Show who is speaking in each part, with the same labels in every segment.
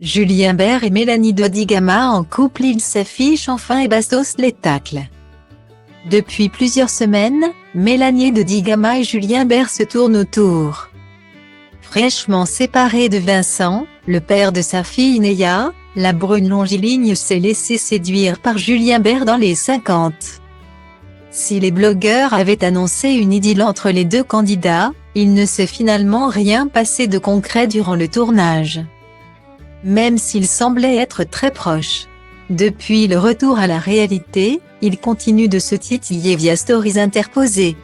Speaker 1: Julien Bert et Mélanie Dodigama en couple, ils s'affichent enfin et bastos les tacles. Depuis plusieurs semaines, Mélanie Dodigama et Julien Bert se tournent autour. Fraîchement séparé de Vincent, le père de sa fille Néa, la brune longiligne s'est laissée séduire par Julien Bert dans les 50. Si les blogueurs avaient annoncé une idylle entre les deux candidats, il ne s'est finalement rien passé de concret durant le tournage. Même s'ils semblaient être très proches. Depuis le retour à la réalité, ils continuent de se titiller via stories interposées.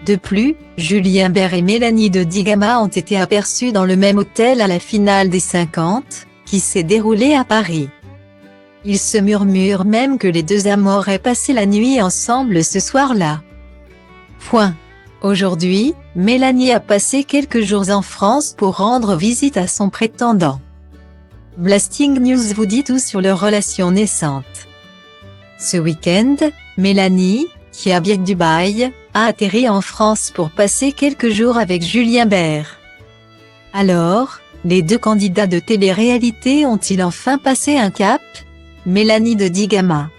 Speaker 1: De plus, Julien Bert et Mélanie Dodigama ont été aperçus dans le même hôtel à la finale des 50, qui s'est déroulée à Paris. Il se murmure même que les deux amants auraient passé la nuit ensemble ce soir-là. Aujourd'hui, Mélanie a passé quelques jours en France pour rendre visite à son prétendant. Blasting News vous dit tout sur leur relation naissante. Ce week-end, Mélanie, qui habite Dubaï, a atterri en France pour passer quelques jours avec Julien Bert. Alors, les deux candidats de télé-réalité ont-ils enfin passé un cap? Mélanie Dodigama,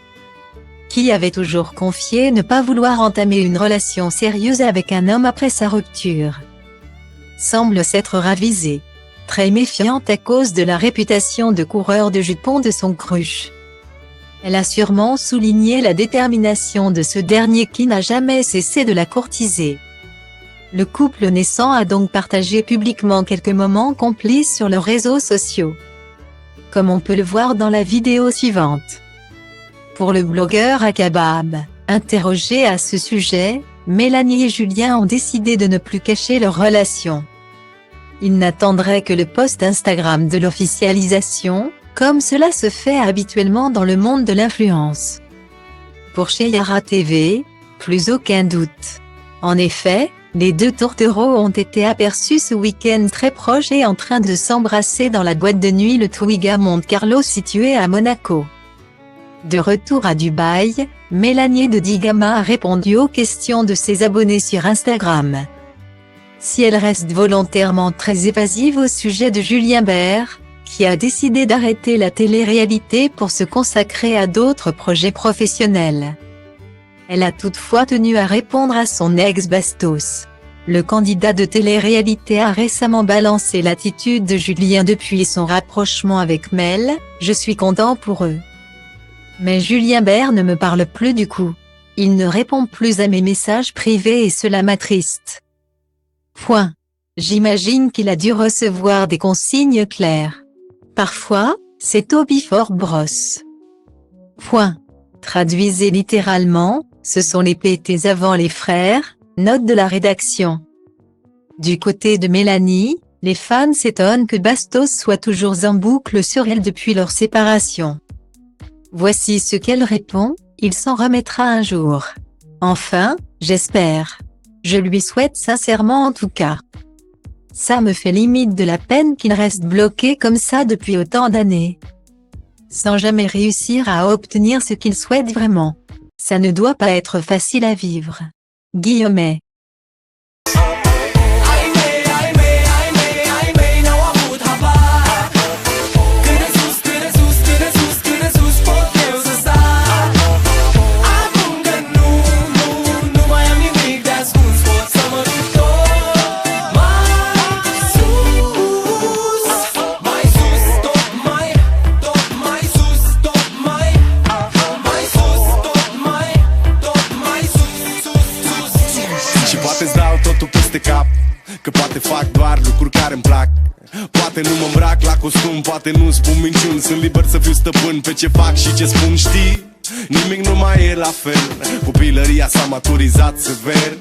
Speaker 1: qui avait toujours confié ne pas vouloir entamer une relation sérieuse avec un homme après sa rupture, semble s'être ravisée. Très méfiante à cause de la réputation de coureur de jupons de son crush. Elle a sûrement souligné la détermination de ce dernier qui n'a jamais cessé de la courtiser. Le couple naissant a donc partagé publiquement quelques moments complices sur leurs réseaux sociaux, comme on peut le voir dans la vidéo suivante. Pour le blogueur Akabab, interrogé à ce sujet, Mélanie et Julien ont décidé de ne plus cacher leur relation. Ils n'attendraient que le post Instagram de l'officialisation, comme cela se fait habituellement dans le monde de l'influence. Pour Cheyara TV, plus aucun doute. En effet, les deux tourtereaux ont été aperçus ce week-end très proches et en train de s'embrasser dans la boîte de nuit le Twiga Monte Carlo situé à Monaco. De retour à Dubaï, Mélanie Dodigama a répondu aux questions de ses abonnés sur Instagram. Si elle reste volontairement très évasive au sujet de Julien Bert, qui a décidé d'arrêter la télé-réalité pour se consacrer à d'autres projets professionnels. Elle a toutefois tenu à répondre à son ex-bastos. Le candidat de télé-réalité a récemment balancé l'attitude de Julien depuis son rapprochement avec Mel, « Je suis content pour eux. Mais Julien Bert ne me parle plus du coup. Il ne répond plus à mes messages privés et cela m'attriste. J'imagine qu'il a dû recevoir des consignes claires. Parfois, c'est au before bros. Traduisez littéralement, ce sont les pétés avant les frères, note de la rédaction. Du côté de Mélanie, les fans s'étonnent que Bastos soit toujours en boucle sur elle depuis leur séparation. Voici ce qu'elle répond, il s'en remettra un jour. Enfin, j'espère. Je lui souhaite sincèrement en tout cas. Ça me fait limite de la peine qu'il reste bloqué comme ça depuis autant d'années. Sans jamais réussir à obtenir ce qu'il souhaite vraiment. Ça ne doit pas être facile à vivre. Guillemets.
Speaker 2: Poate-ți dau totul peste cap, că poate fac doar lucruri care îmi plac. Poate nu mă îmbrac la costum, poate nu spun minciuni. Sunt liber să fiu stăpân pe ce fac și ce spun, știi? Nimic nu mai e la fel, copilăria s-a maturizat sever.